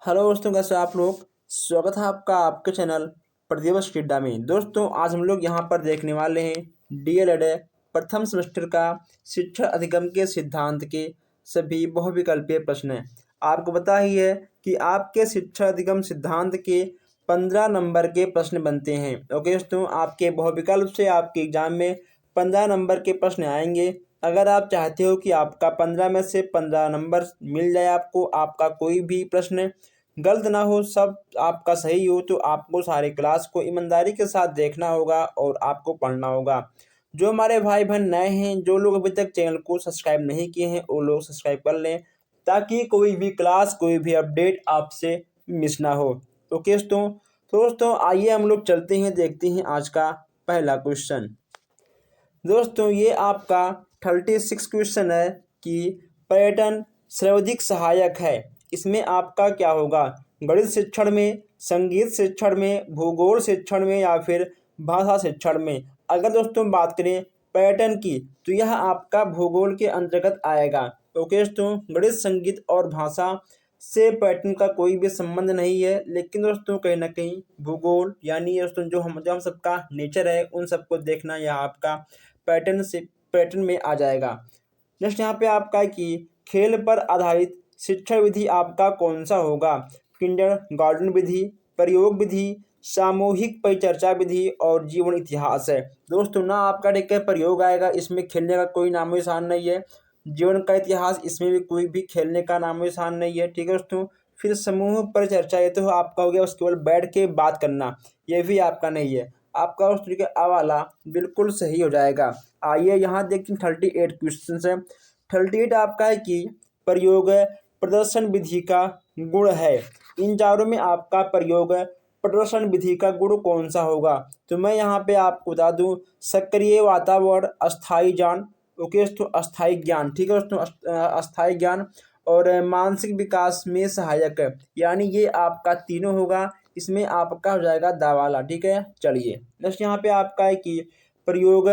Hello दोस्तों, कैसे आप लोग। स्वागत है आपका आपके चैनल प्रतिदिवस क्रीडा में। दोस्तों, आज हम लोग यहाँ पर देखने वाले हैं डीएलएड प्रथम सेमेस्टर का शिक्षण अधिगम के सिद्धांत के सभी बहुविकल्पीय प्रश्न हैं। आपको पता ही है कि आपके शिक्षण अधिगम सिद्धांत के 15 नंबर के प्रश्न बनते हैं। ओके दोस्तों, आपके बहुविकल्प से आपके एग्जाम में 15 नंबर के प्रश्न आएंगे। अगर आप चाहते हो कि आपका 15 में से 15 नंबर मिल जाए, आपका कोई भी प्रश्न गलत ना हो, सब आपका सही हो, तो आपको सारे क्लास को ईमानदारी के साथ देखना होगा और आपको पढ़ना होगा। जो हमारे भाई बहन नए हैं, जो लोग अभी तक चैनल को सब्सक्राइब नहीं किए हैं, वो लोग सब्सक्राइब कर लें ताकि कोई भी क्लास कोई भी अपडेट आपसे मिस ना हो। ओके दोस्तों, तो दोस्तों आइए हम लोग चलते हैं, देखते हैं आज का पहला क्वेश्चन। दोस्तों, ये आपका 36 क्वेश्चन है कि पर्यटन सर्वाधिक सहायक है। इसमें आपका क्या होगा, गणित शिक्षण में, संगीत शिक्षण में, भूगोल शिक्षण में या फिर भाषा शिक्षण में। अगर दोस्तों बात करें पर्यटन की, तो यह आपका भूगोल के अंतर्गत आएगा। ओके दोस्तों, गणित संगीत और भाषा से पर्यटन का कोई भी संबंध नहीं है, लेकिन दोस्तों कहीं ना कहीं भूगोल यानी दोस्तों जो हम सबका नेचर है, उन सबको देखना यह आपका पैटर्न में आ जाएगा। नेक्स्ट यहाँ पे आपका है कि खेल पर आधारित शिक्षण विधि आपका कौन सा होगा। किंडरगार्टन विधि, प्रयोग विधि, सामूहिक परिचर्चा विधि और जीवन इतिहास है। दोस्तों ना आपका ठीक है प्रयोग आएगा, इसमें खेलने का कोई नामो निशान नहीं है। जीवन का इतिहास, इसमें भी कोई भी खेलने का नामो निशान नहीं है। ठीक है दोस्तों, फिर समूह परिचर्चा, ये तो आपका हो गया, उसके बाद बैठ के बात करना, ये भी आपका नहीं है। आपका उस तरीके वाला बिल्कुल सही हो जाएगा। आइए यहाँ देखते हैं 38 क्वेश्चन है। 38 आपका है कि प्रयोग प्रदर्शन विधि का गुण है। इन चारों में आपका प्रयोग प्रदर्शन विधि का गुण कौन सा होगा। तो मैं यहाँ पे आपको बता दूं, सक्रिय वातावरण, अस्थायी ज्ञान, ओके दोस्तों, अस्थायी ज्ञान, ठीक है दोस्तों, अस्थायी ज्ञान और मानसिक विकास में सहायक है, यानी ये आपका तीनों होगा। इसमें आपका हो जाएगा दावाला। ठीक है, चलिए नेक्स्ट यहाँ पे आपका है कि प्रयोग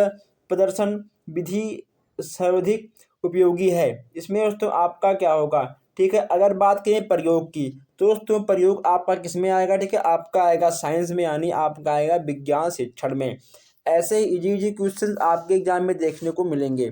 प्रदर्शन विधि सर्वाधिक उपयोगी है। इसमें दोस्तों आपका क्या होगा। ठीक है, अगर बात करें प्रयोग की, तो दोस्तों प्रयोग आपका किस में आएगा। ठीक है, आपका आएगा साइंस में, यानी आपका आएगा विज्ञान शिक्षण में। ऐसे ही इजी क्वेश्चन आपके एग्जाम में देखने को मिलेंगे।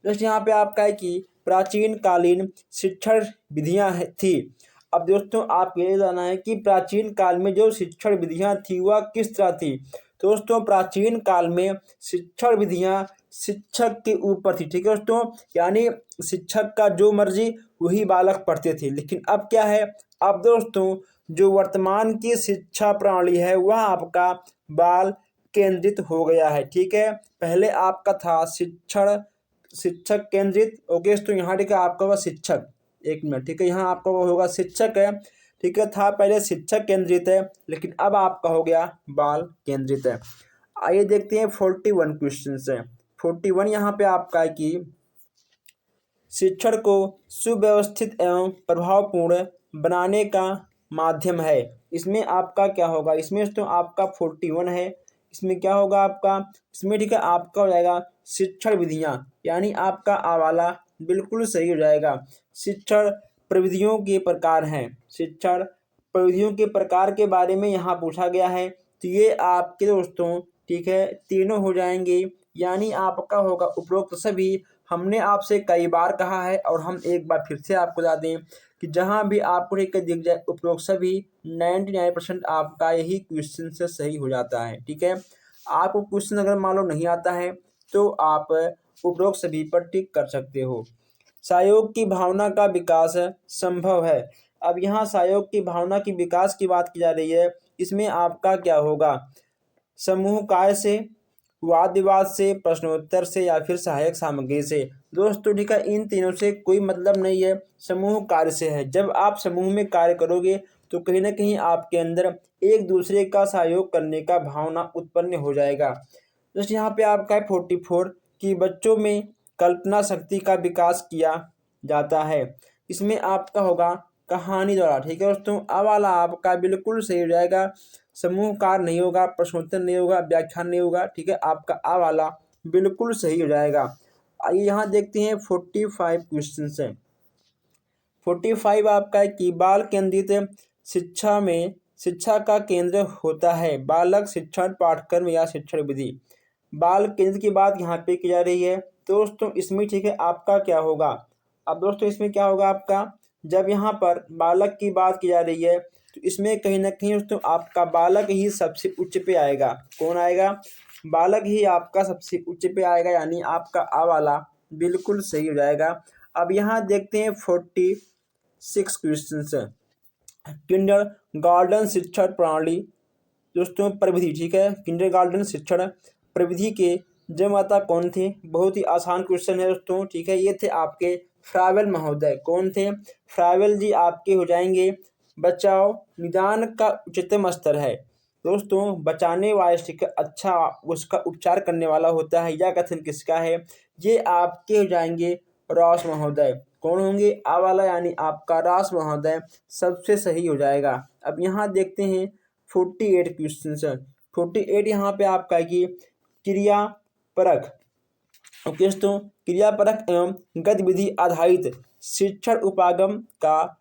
जस्ट यहाँ पे आपका है कि प्राचीन कालीन शिक्षण विधियां थी। अब दोस्तों आप ये जानना है कि प्राचीन काल में जो शिक्षण विधियां थी वह किस तरह थी। तो दोस्तों प्राचीन काल में शिक्षण विधियां शिक्षक के ऊपर थी। ठीक है दोस्तों, यानी शिक्षक का जो मर्जी वही बालक पढ़ते थे। लेकिन अब क्या है, अब दोस्तों जो वर्तमान की शिक्षा प्रणाली है वह आपका बाल केंद्रित हो गया है। ठीक है, पहले आपका था शिक्षक केंद्रित। ओके, तो यहाँ ठीक है आपका होगा शिक्षक, एक मिनट, ठीक है, यहाँ आपका वो होगा शिक्षक है। ठीक है, था पहले शिक्षक केंद्रित है, लेकिन अब आपका हो गया बाल केंद्रित है। आइए देखते हैं 41 क्वेश्चन है। 41 यहाँ पे आपका है कि शिक्षण को सुव्यवस्थित एवं प्रभावपूर्ण बनाने का माध्यम है। इसमें आपका क्या होगा, इसमें तो आपका 41 है, इसमें क्या होगा आपका, इसमें ठीक है आपका हो जाएगा शिक्षण विधियां, यानी आपका आवाला बिल्कुल सही हो जाएगा। शिक्षण प्रविधियों के प्रकार हैं, शिक्षण प्रविधियों के प्रकार के बारे में यहाँ पूछा गया है, तो ये आपके दोस्तों ठीक है तीनों हो जाएंगे, यानी आपका होगा उपरोक्त सभी। हमने आपसे कई बार कहा है और हम एक बार फिर से आपको बता दें कि जहां भी आपको ठीक दिख जाए उपरोक्त सभी, 99% आपका यही क्वेश्चन से सही हो जाता है। ठीक है, आपको क्वेश्चन अगर मालूम नहीं आता है तो आप उपरोक्त सभी पर टिक कर सकते हो। सहयोग की भावना का विकास संभव है। अब यहाँ सहयोग की भावना की विकास की बात की जा रही है। इसमें आपका क्या होगा, समूह कार्य से, वाद विवाद से, प्रश्नोत्तर से या फिर सहायक सामग्री से। दोस्तों ठीक है, इन तीनों से कोई मतलब नहीं है, समूह कार्य से है। जब आप समूह में कार्य करोगे तो कहीं ना कहीं आपके अंदर एक दूसरे का सहयोग करने का भावना उत्पन्न हो जाएगा। जैसे यहाँ पे आपका है 44 कि बच्चों में कल्पना शक्ति का विकास किया जाता है। इसमें आपका होगा कहानी द्वारा। ठीक है दोस्तों, अब वाला आपका बिल्कुल सही हो जाएगा। समूह कार्य नहीं होगा, प्रश्नोत्तर नहीं होगा, व्याख्यान नहीं होगा। ठीक है, आपका आ वाला बिल्कुल सही हो जाएगा। आइए यहाँ देखते हैं 45 क्वेश्चन है। 45 आपका है कि बाल केंद्रित शिक्षा में शिक्षा का केंद्र होता है। बालक शिक्षण पाठ्यक्रम या शिक्षण विधि। बाल केंद्र की बात यहाँ पे की जा रही है दोस्तों। इसमें ठीक है आपका क्या होगा, अब दोस्तों इसमें क्या होगा आपका, जब यहाँ पर बालक की बात की जा रही है तो इसमें कहीं ना कहीं दोस्तों आपका बालक ही सबसे उच्च पे आएगा। कौन आएगा, बालक ही आपका सबसे उच्च पे आएगा, यानी आपका आ वाला बिल्कुल सही हो जाएगा। अब यहाँ देखते हैं 46 क्वेश्चन। किंडर गार्डन शिक्षण प्रणाली दोस्तों प्रविधि, ठीक है, किंडर गार्डन शिक्षण प्रविधि के जन्मदाता कौन थे। बहुत ही आसान क्वेश्चन है दोस्तों, ठीक है। ये थे आपके फ्रावेल महोदय। कौन थे, फ्रावेल जी आपके हो जाएंगे। बचाव निदान का उच्चतम स्तर है दोस्तों, बचाने वाले से अच्छा उसका उपचार करने वाला होता है। यह कथन किसका है, ये आपके हो जाएंगे रॉस महोदय। कौन होंगे, आ वाला यानी आपका रॉस महोदय सबसे सही हो जाएगा। अब यहाँ देखते हैं 48 क्वेश्चन। 48 यहाँ पे आपका कि क्रिया परक दोस्तों, क्रिया परक एवं गतिविधि आधारित शिक्षण उपागम का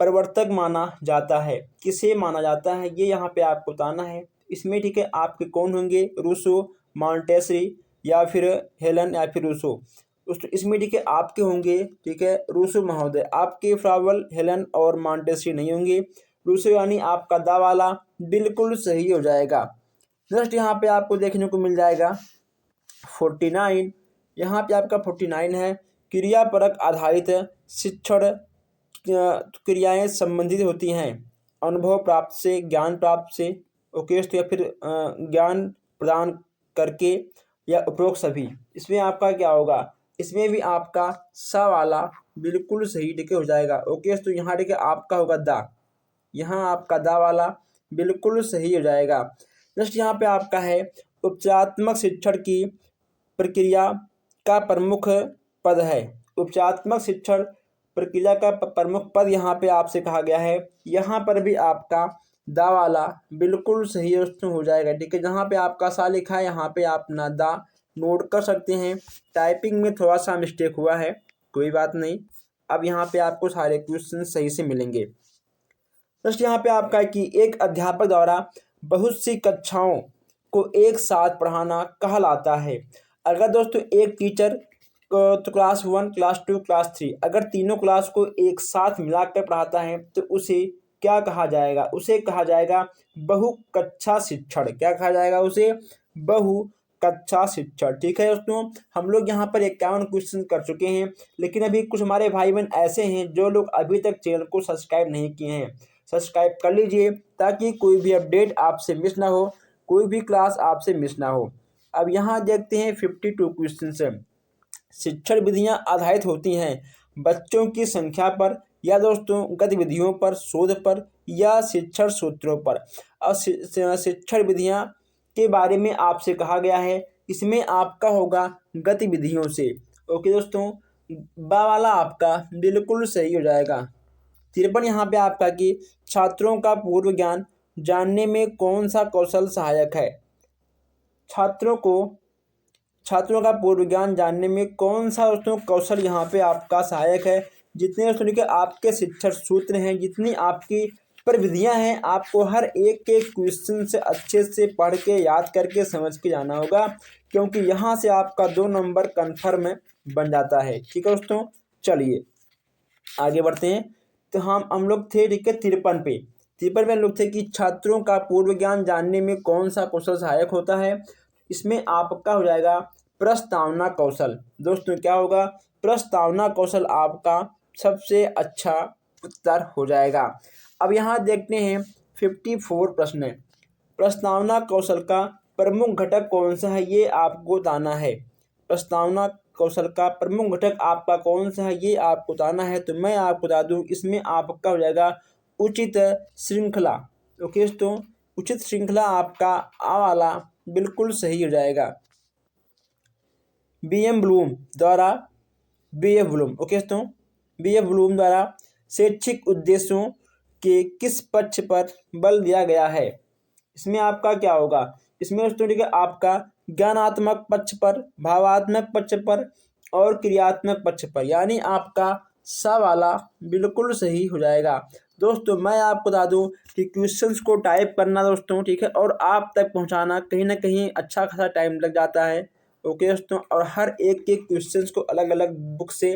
प्रवर्तक माना जाता है। किसे माना जाता है ये यहाँ पे आपको बताना है। इसमें ठीक है आपके कौन होंगे, रूसो, मॉन्टेसरी या फिर हेलन या फिर रूसो। इसमें ठीक है आपके होंगे, ठीक है, रूसो महोदय। आपके फ्रावेल, हेलन और मॉन्टेसरी नहीं होंगे। रूसो यानी आपका दा वाला बिल्कुल सही हो जाएगा। नेक्स्ट यहाँ पे आपको देखने को मिल जाएगा 49। यहाँ पे आपका 49 है, क्रियापरक आधारित शिक्षण क्रियाएं संबंधित होती हैं अनुभव प्राप्त से, ज्ञान प्राप्त से, ओके, तो या फिर ज्ञान प्रदान करके या उपरोक्त सभी। इसमें आपका क्या होगा, इसमें भी आपका सा वाला बिल्कुल सही ठीक हो जाएगा। ओके, तो यहाँ ठीक है आपका होगा दा, यहाँ आपका दा वाला बिल्कुल सही हो जाएगा। नेक्स्ट यहाँ पे आपका है उपचारात्मक शिक्षण की प्रक्रिया का प्रमुख पद है। उपचारात्मक शिक्षण प्रक्रिया का प्रमुख पद यहाँ पे आपसे कहा गया है। यहाँ पर भी आपका दा वाला बिल्कुल सही हो जाएगा, ठीक है। जहाँ पे आपका सा लिखा है यहाँ पे आप ना दा नोट कर सकते हैं। टाइपिंग में थोड़ा सा मिस्टेक हुआ है, कोई बात नहीं। अब यहाँ पे आपको सारे क्वेश्चन सही से मिलेंगे। दोस्तों यहाँ पे आपका कि एक अध्यापक द्वारा बहुत सी कक्षाओं को एक साथ पढ़ाना कहलाता है। अगर दोस्तों एक टीचर तो क्लास 1, क्लास 2, क्लास 3 अगर तीनों क्लास को एक साथ मिलाकर पढ़ाता है तो उसे क्या कहा जाएगा, उसे कहा जाएगा बहु कक्षा शिक्षण। क्या कहा जाएगा उसे, बहु कक्षा शिक्षण, ठीक है दोस्तों। हम लोग यहाँ पर 51 क्वेश्चन कर चुके हैं, लेकिन अभी कुछ हमारे भाई बहन ऐसे हैं जो लोग अभी तक चैनल को सब्सक्राइब नहीं किए हैं। सब्सक्राइब कर लीजिए ताकि कोई भी अपडेट आपसे मिस ना हो, कोई भी क्लास आपसे मिस ना हो। अब यहाँ देखते हैं 52 क्वेश्चन से। शिक्षण विधियाँ आधारित होती हैं बच्चों की संख्या पर या दोस्तों गतिविधियों पर, शोध पर या शिक्षण सूत्रों पर। अब शिक्षण विधियाँ के बारे में आपसे कहा गया है, इसमें आपका होगा गतिविधियों से। ओके दोस्तों, बा वाला आपका बिल्कुल सही हो जाएगा। 53 यहाँ पे आपका कि छात्रों का पूर्व ज्ञान जानने में कौन सा कौशल सहायक है। छात्रों का पूर्व ज्ञान जानने में कौन सा दोस्तों कौशल यहाँ पे आपका सहायक है। जितने दोस्तों के आपके शिक्षण सूत्र हैं, जितनी आपकी प्रविधियाँ हैं, आपको हर एक एक क्वेश्चन से अच्छे से पढ़ के याद करके समझ के जाना होगा, क्योंकि यहाँ से आपका 2 नंबर कन्फर्म बन जाता है, ठीक है दोस्तों। चलिए आगे बढ़ते हैं। तो हम लोग थे ठीक है 53 पे। 53 में हम लोग थे कि छात्रों का पूर्व ज्ञान जानने में कौन सा कौशल सहायक होता है। इसमें आपका हो जाएगा प्रस्तावना कौशल। दोस्तों क्या होगा, प्रस्तावना कौशल आपका सबसे अच्छा उत्तर हो जाएगा। अब यहाँ देखते हैं 54 प्रश्न। प्रस्तावना कौशल का प्रमुख घटक कौन सा है ये आपको बताना है। प्रस्तावना कौशल का प्रमुख घटक आपका कौन सा है ये आपको बताना है। तो मैं आपको बता दूं, इसमें आपका हो जाएगा उचित श्रृंखला। ओके दोस्तों, उचित श्रृंखला आपका आ वाला बिल्कुल सही हो जाएगा। बी.एफ. ब्लूम द्वारा शैक्षिक उद्देश्यों के किस पक्ष पर बल दिया गया है। इसमें आपका क्या होगा, इसमें दोस्तों ठीक है आपका ज्ञानात्मक पक्ष पर, भावात्मक पक्ष पर और क्रियात्मक पक्ष पर, यानी आपका सा वाला बिल्कुल सही हो जाएगा। दोस्तों मैं आपको बता दूं कि क्वेश्चंस को टाइप करना दोस्तों, ठीक है, और आप तक पहुंचाना कहीं ना कहीं अच्छा खासा टाइम लग जाता है। ओके दोस्तों, और हर एक के क्वेश्चंस को अलग अलग बुक से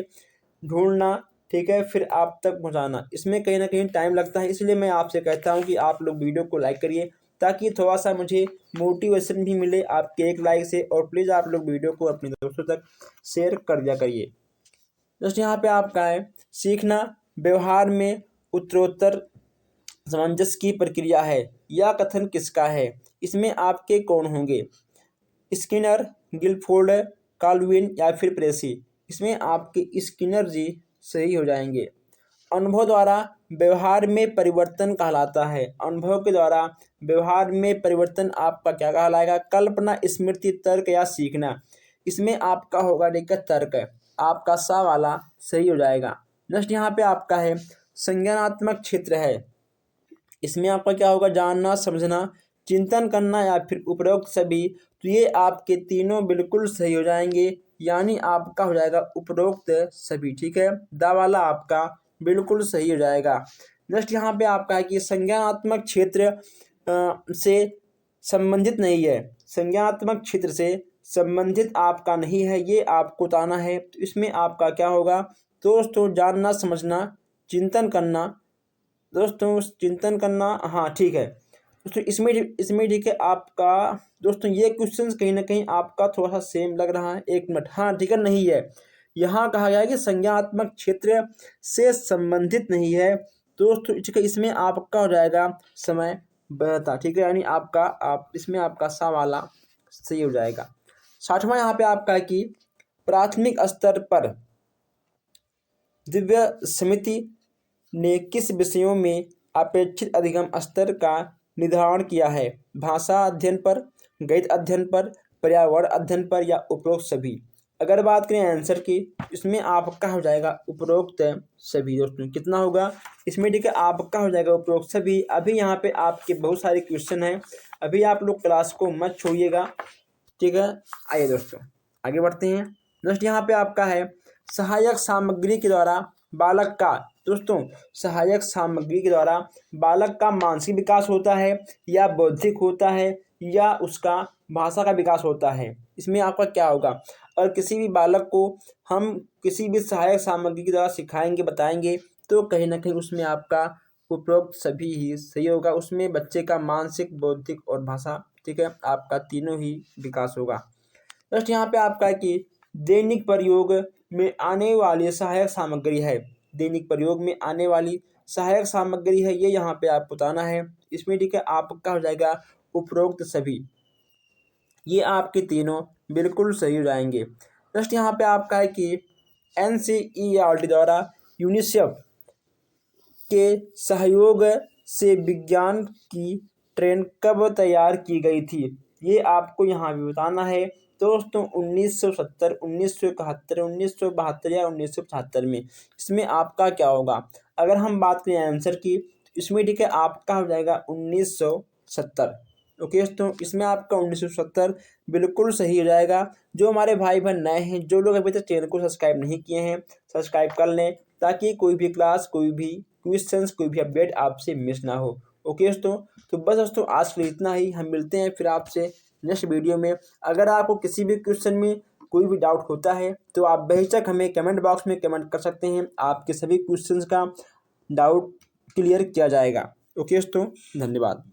ढूंढना, ठीक है, फिर आप तक पहुंचाना, इसमें कहीं ना कहीं टाइम लगता है। इसलिए मैं आपसे कहता हूं कि आप लोग वीडियो को लाइक करिए ताकि थोड़ा सा मुझे मोटिवेशन भी मिले आपके एक लाइक से। और प्लीज़ आप लोग वीडियो को अपने दोस्तों तक शेयर कर दिया करिए। दोस्तों यहाँ पे आपका है सीखना व्यवहार में उत्तरोत्तर सामंजस्य की प्रक्रिया है। यह कथन किसका है? इसमें आपके कौन होंगे? स्किनर, गिलफोर्ड, काल्विन या फिर प्रेसी? इसमें आपके स्किनर जी सही हो जाएंगे। अनुभव द्वारा व्यवहार में परिवर्तन कहलाता है। अनुभव के द्वारा व्यवहार में परिवर्तन आपका क्या कहलाएगा? कल्पना, स्मृति, तर्क या सीखना? इसमें आपका होगा देखिए तर्क, आपका सा वाला सही हो जाएगा। नेक्स्ट यहाँ पे आपका है संज्ञानात्मक क्षेत्र है। इसमें आपका क्या होगा? जानना, समझना, चिंतन करना या फिर उपरोक्त सभी। तो ये आपके तीनों बिल्कुल सही हो जाएंगे, यानी आपका हो जाएगा उपरोक्त सभी, ठीक है। दा वाला आपका बिल्कुल सही हो जाएगा। नेक्स्ट यहाँ पे आपका है कि संज्ञानात्मक क्षेत्र से संबंधित नहीं है। संज्ञानात्मक क्षेत्र से संबंधित आपका नहीं है, ये आपको बताना है। तो इसमें आपका क्या होगा दोस्तों? जानना, समझना, चिंतन करना। दोस्तों चिंतन करना, हाँ ठीक है दोस्तों। इसमें ठीक है आपका दोस्तों, ये क्वेश्चन कहीं ना कहीं आपका थोड़ा सा सेम लग रहा है। एक मिनट, हाँ ठीक है, नहीं है। यहाँ कहा गया है कि संज्ञानात्मक क्षेत्र से संबंधित नहीं है दोस्तों, ठीक है। इसमें आपका हो जाएगा समय बहता, ठीक है, यानी आपका इसमें आपका सा वाला सही हो जाएगा। 60वां यहाँ पे आपका है कि प्राथमिक स्तर पर दिव्य समिति ने किस विषयों में अपेक्षित अधिगम स्तर का निर्धारण किया है? भाषा अध्ययन पर, गणित अध्ययन पर, पर्यावरण अध्ययन पर या उपरोक्त सभी? अगर बात करें आंसर की, इसमें आपका हो जाएगा उपरोक्त सभी। दोस्तों कितना होगा इसमें? ठीक है, आपका हो जाएगा उपरोक्त सभी। अभी यहाँ पे आपके बहुत सारे क्वेश्चन हैं, अभी आप लोग क्लास को मत छोड़िएगा, ठीक है। आइए दोस्तों आगे बढ़ते हैं। नेक्स्ट यहाँ पे आपका है सहायक सामग्री के द्वारा बालक का, दोस्तों सहायक सामग्री के द्वारा बालक का मानसिक विकास होता है या बौद्धिक होता है या उसका भाषा का विकास होता है? इसमें आपका क्या होगा? और किसी भी बालक को हम किसी भी सहायक सामग्री के द्वारा सिखाएंगे, बताएंगे, तो कहीं ना कहीं उसमें आपका उपरोक्त सभी ही सही होगा। उसमें बच्चे का मानसिक, बौद्धिक और भाषा, ठीक है, आपका तीनों ही विकास होगा। नेक्स्ट यहाँ पे आपका है कि दैनिक प्रयोग में आने वाली सहायक सामग्री है। दैनिक प्रयोग में आने वाली सहायक सामग्री है, ये यहाँ पे आप बताना है। इसमें ठीक है आपका हो जाएगा उपरोक्त सभी। ये आपके तीनों बिल्कुल सही हो जाएंगे। नेक्स्ट यहाँ पे आपका है कि NCERT द्वारा यूनिसेफ के सहयोग से विज्ञान की ट्रेन कब तैयार की गई थी? ये आपको यहाँ भी बताना है दोस्तों। 1970, 1971, 1972 या 1975 में? इसमें आपका क्या होगा? अगर हम बात करें आंसर की, इसमें ठीक है आपका हो जाएगा 1970। ओके दोस्तों, इसमें आपका 1970 बिल्कुल सही हो जाएगा। जो हमारे भाई बहन नए हैं, जो लोग अभी तक चैनल को सब्सक्राइब नहीं किए हैं, सब्सक्राइब कर लें ताकि कोई भी क्लास, कोई भी क्वेश्चंस, कोई भी अपडेट आपसे मिस ना हो। ओके दोस्तों, तो बस दोस्तों आज के लिए इतना ही। हम मिलते हैं फिर आपसे नेक्स्ट वीडियो में। अगर आपको किसी भी क्वेश्चन में कोई भी डाउट होता है तो आप बेहिचक हमें कमेंट बॉक्स में कमेंट कर सकते हैं। आपके सभी क्वेश्चंस का डाउट क्लियर किया जाएगा। ओके दोस्तों, धन्यवाद।